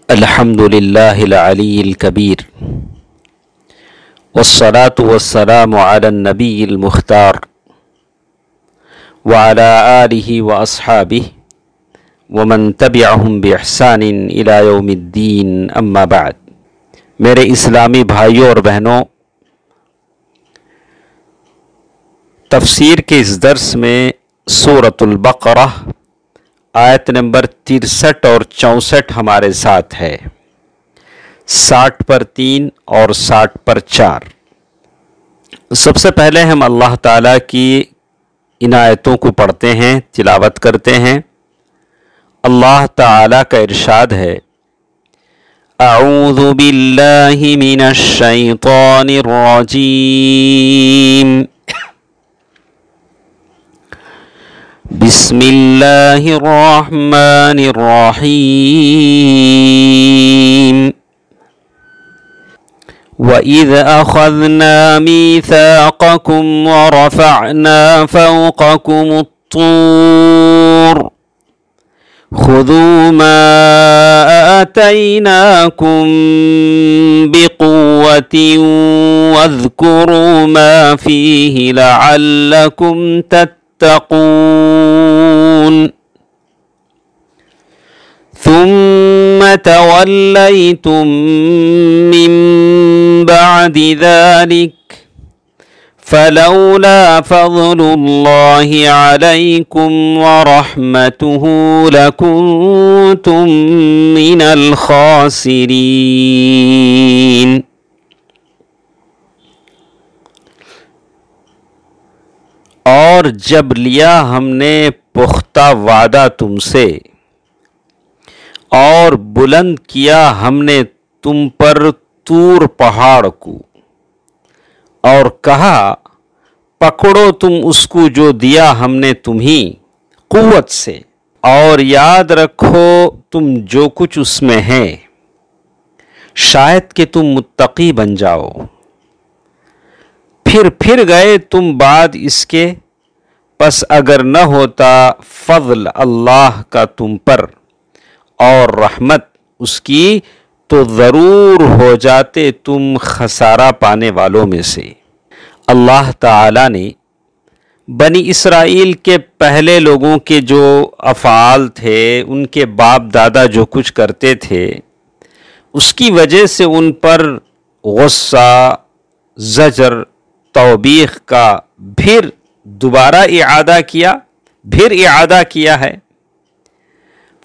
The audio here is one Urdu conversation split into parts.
الحمد لله العلي الكبير والصلاة والسلام على النبي المختار وعلى آله وأصحابه ومن تبعهم بإحسان إلى يوم الدين أما بعد۔ میرے اسلامی بھائیوں اور بہنوں، تفسیر کے اس درس میں سورۃ البقرہ آیت نمبر 63 اور 64 ہمارے ساتھ ہے، 60 پر 3 اور 60 پر 4۔ سب سے پہلے ہم اللہ تعالیٰ کی ان آیتوں کو پڑھتے ہیں، تلاوت کرتے ہیں۔ اللہ تعالیٰ کا ارشاد ہے، اعوذ باللہ من الشیطان الرجیم، بسم اللہ الرحمن الرحیم۔ وَإِذْ أَخَذْنَا مِيثَاقَكُمْ وَرَفَعْنَا فَوْقَكُمُ الطُّورَ خُذُوا مَا آتَيْنَاكُمْ بِقُوَّةٍ وَاذْكُرُوا مَا فِيهِ لَعَلَّكُمْ تَتَّقُونَ ثُمَّ تَوَلَّيْتُمْ مِنْ بَعْدِ ذَلِكَ فَلَوْلَا فَضْلُ اللَّهِ عَلَيْكُمْ وَرَحْمَتُهُ لَكُنْتُمْ مِنَ الْخَاسِرِينَ۔ اور جب لیا ہم نے پختہ وعدہ تم سے اور بلند کیا ہم نے تم پر طور پہاڑ کو، اور کہا پکڑو تم اس کو جو دیا ہم نے تمہیں قوت سے، اور یاد رکھو تم جو کچھ اس میں ہے، شاید کہ تم متقی بن جاؤ۔ پھر گئے تم بعد اس کے، پس اگر نہ ہوتا فضل اللہ کا تم پر اور رحمت اس کی، تو ضرور ہو جاتے تم خسارہ پانے والوں میں سے۔ اللہ تعالیٰ نے بنی اسرائیل کے پہلے لوگوں کے جو افعال تھے، ان کے باپ دادا جو کچھ کرتے تھے، اس کی وجہ سے ان پر غصہ، زجر، توبیخ کا پھر دوبارہ اعادہ کیا ہے۔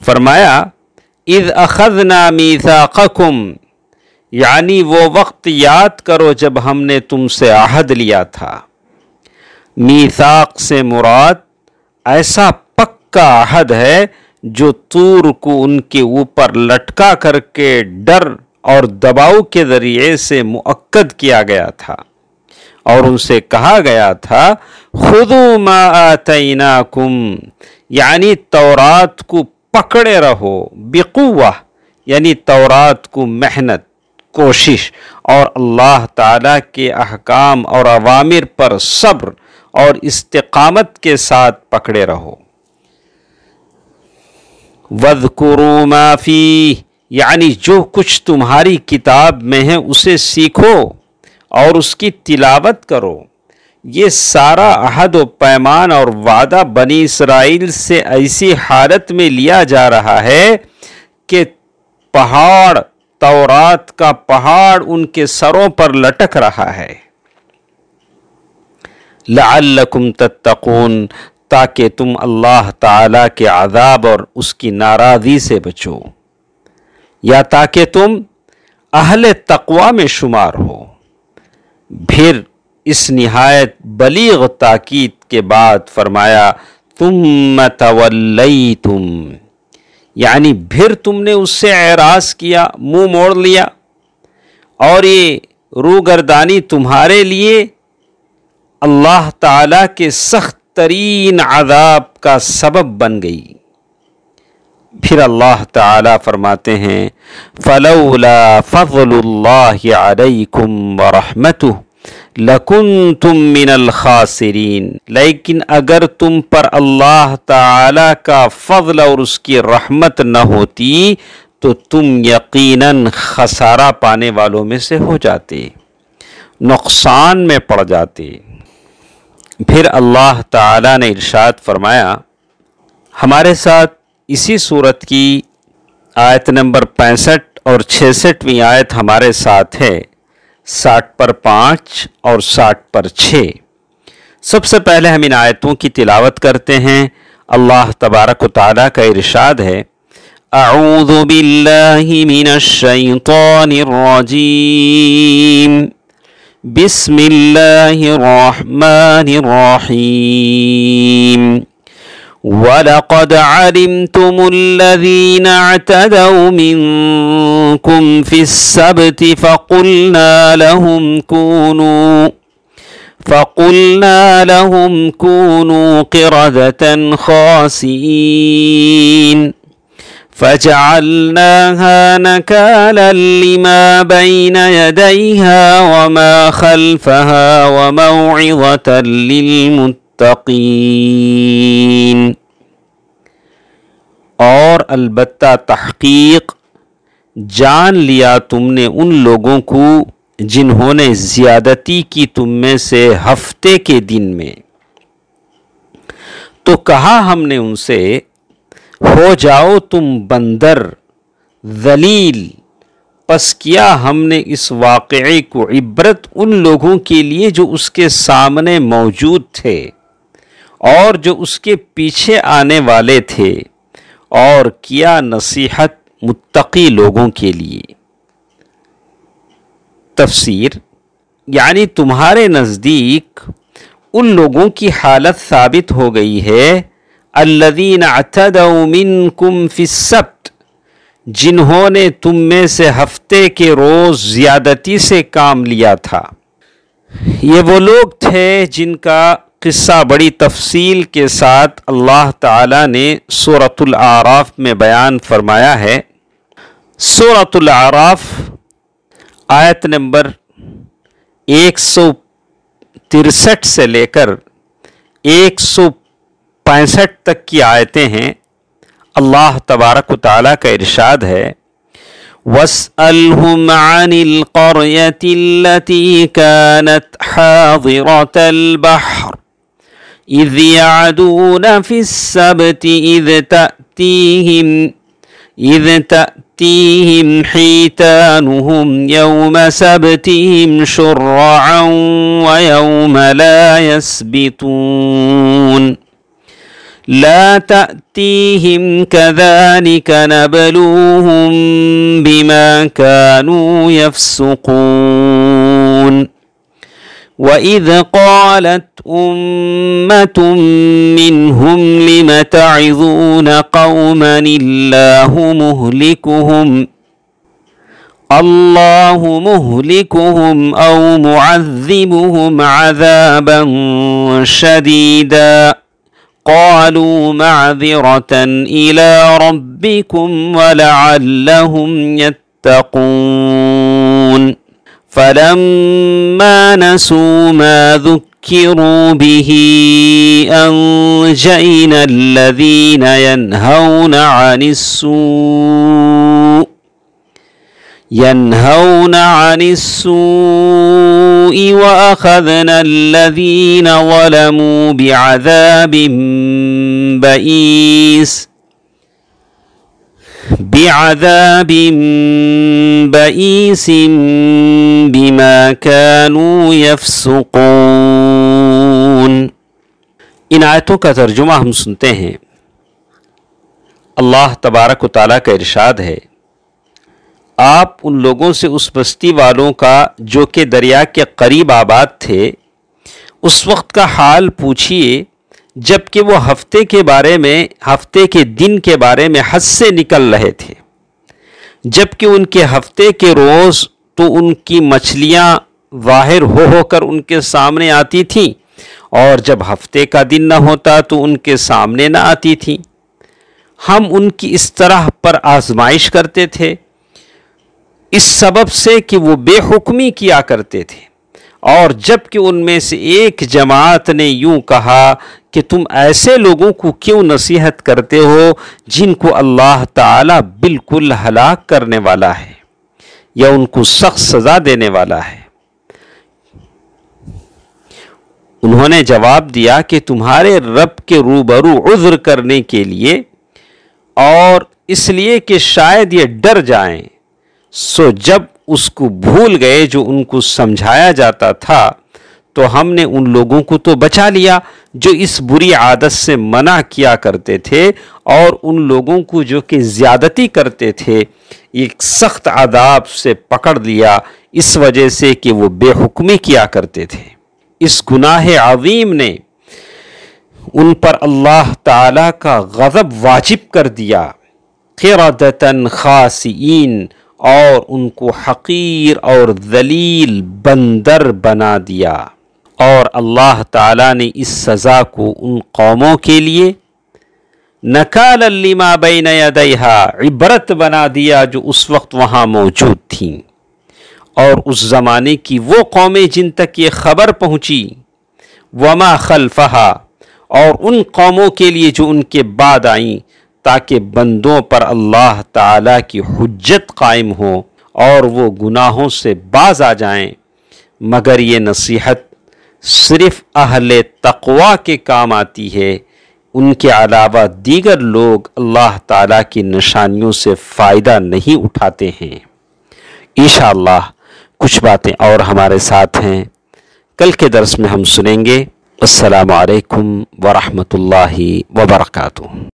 فرمایا اذ اخذنا میثاقکم، یعنی وہ وقت یاد کرو جب ہم نے تم سے عہد لیا تھا۔ میثاق سے مراد ایسا پکا عہد ہے جو طور کو ان کے اوپر لٹکا کر کے ڈر اور دباؤ کے ذریعے سے مؤکد کیا گیا تھا، اور ان سے کہا گیا تھا خذوا ما آتیناکم، یعنی تورات کو پکڑے رہو، بقوہ یعنی تورات کو محنت، کوشش اور اللہ تعالیٰ کے احکام اور اوامر پر صبر اور استقامت کے ساتھ پکڑے رہو۔ وَاذْكُرُوا مَا فِيهِ، یعنی جو کچھ تمہاری کتاب میں ہے اسے سیکھو اور اس کی تلاوت کرو۔ یہ سارا عہد و پیمان اور وعدہ بنی اسرائیل سے ایسی حالت میں لیا جا رہا ہے کہ پہاڑ، تورات کا پہاڑ ان کے سروں پر لٹک رہا ہے۔ لعلکم تتقون، تاکہ تم اللہ تعالیٰ کے عذاب اور اس کی ناراضی سے بچو، یا تاکہ تم اہل تقوی میں شمار ہو۔ پھر اس نہایت بلیغ تاکید کے بعد فرمایا ثم تولیتم، یعنی پھر تم نے اس سے اعراض کیا، منہ موڑ لیا، اور یہ روگردانی تمہارے لیے اللہ تعالیٰ کے سخت ترین عذاب کا سبب بن گئی۔ پھر اللہ تعالیٰ فرماتے ہیں فلولا فضل اللہ علیکم ورحمتہ لَكُنْتُم مِّنَ الْخَاسِرِينَ، لیکن اگر تم پر اللہ تعالی کا فضل اور اس کی رحمت نہ ہوتی تو تم یقیناً خسارہ پانے والوں میں سے ہو جاتے، نقصان میں پڑ جاتے۔ پھر اللہ تعالیٰ نے ارشاد فرمایا ہمارے ساتھ اسی صورت کی آیت نمبر 65 اور 66ویں آیت ہمارے ساتھ ہے، 60 پر 5 اور 60 پر 6۔ سب سے پہلے ہم ان آیتوں کی تلاوت کرتے ہیں۔ اللہ تبارک و تعالیٰ کا ارشاد ہے، اعوذ باللہ من الشیطان الرجیم، بسم اللہ الرحمن الرحیم، وَلَقَدْ عَلِمْتُمُ الَّذِينَ اعْتَدَوْا مِنْكُمْ فِي السَّبْتِ فَقُلْنَا لَهُمْ كُونُوا قِرَدَةً خَاسِئِينَ فَجَعَلْنَاهَا نَكَالًا لِمَا بَيْنَ يَدَيْهَا وَمَا خَلْفَهَا وَمَوْعِظَةً لِلْمُتَّقِينَ۔ اور البتہ تحقیق جان لیا تم نے ان لوگوں کو جنہوں نے زیادتی کی تم میں سے ہفتے کے دن میں، تو کہا ہم نے ان سے ہو جاؤ تم بندر ذلیل، پس کیا ہم نے اس واقعے کو عبرت ان لوگوں کے لیے جو اس کے سامنے موجود تھے اور جو اس کے پیچھے آنے والے تھے، اور کیا نصیحت متقی لوگوں کے لیے۔ تفسیر یعنی تمہارے نزدیک ان لوگوں کی حالت ثابت ہو گئی ہے الذین اعتدوا منکم فی السبت، جنہوں نے تم میں سے ہفتے کے روز زیادتی سے کام لیا تھا۔ یہ وہ لوگ تھے جن کا قصہ بڑی تفصیل کے ساتھ اللہ تعالیٰ نے سورۃ الاعراف میں بیان فرمایا ہے۔ سورۃ الاعراف آیت نمبر 163 سے لے کر 165 تک کی آیتیں ہیں۔ اللہ تبارک و تعالیٰ کا ارشاد ہے، وَاسْأَلْهُمْ عَنِ الْقَرْيَةِ الَّتِي كَانَتْ حَاضِرَةَ الْبَحْرِ إِذْ يَعْدُونَ فِي السَّبْتِ إِذْ تَأْتِيهِمْ حِيتَانُهُمْ يَوْمَ سَبْتِهِمْ شُرَّعًا وَيَوْمَ لَا يَسْبِتُونَ لَا تَأْتِيهِمْ كَذَلِكَ نَبْلُوهُمْ بِمَا كَانُوا يَفْسُقُونَ وَإِذْ قَالَتْ أُمَّةٌ مِّنْهُمْ لِمَ تَعِظُونَ قَوْمًا اللَّهُ مُهْلِكُهُمْ أَوْ مُعَذِّبُهُمْ عَذَابًا شَدِيدًا قَالُوا مَعْذِرَةً إِلَى رَبِّكُمْ وَلَعَلَّهُمْ يَتَّقُونَ فَلَمَّا نَسُوا مَا ذُكِّرُوا بِهِ أَنجَيْنَا الَّذِينَ يَنْهَوْنَ عَنِ السُّوءِ وَأَخَذْنَا الَّذِينَ ظَلَمُوا بِعَذَابٍ بَئِيسٍ بِمَا كَانُوا يَفْسُقُونَ۔ ان آیتوں کا ترجمہ ہم سنتے ہیں۔ اللہ تبارک و تعالیٰ کا ارشاد ہے، آپ ان لوگوں سے اس بستی والوں کا جو کہ دریا کے قریب آباد تھے اس وقت کا حال پوچھئے جب کہ وہ ہفتے کے دن کے بارے میں حد سے نکل رہے تھے، جب کہ ان کے ہفتے کے روز تو ان کی مچھلیاں ظاہر ہو کر ان کے سامنے آتی تھیں، اور جب ہفتے کا دن نہ ہوتا تو ان کے سامنے نہ آتی تھیں۔ ہم ان کی اس طرح پر آزمائش کرتے تھے اس سبب سے کہ وہ بے حکمی کیا کرتے تھے اور جب کہ ان میں سے ایک جماعت نے یوں کہا کہ تم ایسے لوگوں کو کیوں نصیحت کرتے ہو جن کو اللہ تعالیٰ بالکل ہلاک کرنے والا ہے یا ان کو سخت سزا دینے والا ہے۔ انہوں نے جواب دیا کہ تمہارے رب کے روبرو عذر کرنے کے لیے اور اس لیے کہ شاید یہ ڈر جائیں، سو جب اس کو بھول گئے جو ان کو سمجھایا جاتا تھا تو ہم نے ان لوگوں کو تو بچا لیا جو اس بری عادت سے منع کیا کرتے تھے، اور ان لوگوں کو جو کہ زیادتی کرتے تھے ایک سخت عذاب سے پکڑ لیا اس وجہ سے کہ وہ بے حکمی کیا کرتے تھے۔ اس گناہ عظیم نے ان پر اللہ تعالیٰ کا غضب واجب کر دیا، قردۃ خاسئین، اور ان کو حقیر اور ذلیل بندر بنا دیا۔ اور اللہ تعالیٰ نے اس سزا کو ان قوموں کے لیے نکالا لما بین یدیہا، عبرت بنا دیا جو اس وقت وہاں موجود تھیں، اور اس زمانے کی وہ قومیں جن تک یہ خبر پہنچی، وما خلفہا، اور ان قوموں کے لیے جو ان کے بعد آئیں، تاکہ بندوں پر اللہ تعالیٰ کی حجت قائم ہو اور وہ گناہوں سے باز آ جائیں۔ مگر یہ نصیحت صرف اہل تقوی کے کام آتی ہے، ان کے علاوہ دیگر لوگ اللہ تعالیٰ کی نشانیوں سے فائدہ نہیں اٹھاتے ہیں۔ انشاءاللہ کچھ باتیں اور ہمارے ساتھ ہیں، کل کے درس میں ہم سنیں گے۔ السلام علیکم ورحمۃ اللہ وبرکاتہ۔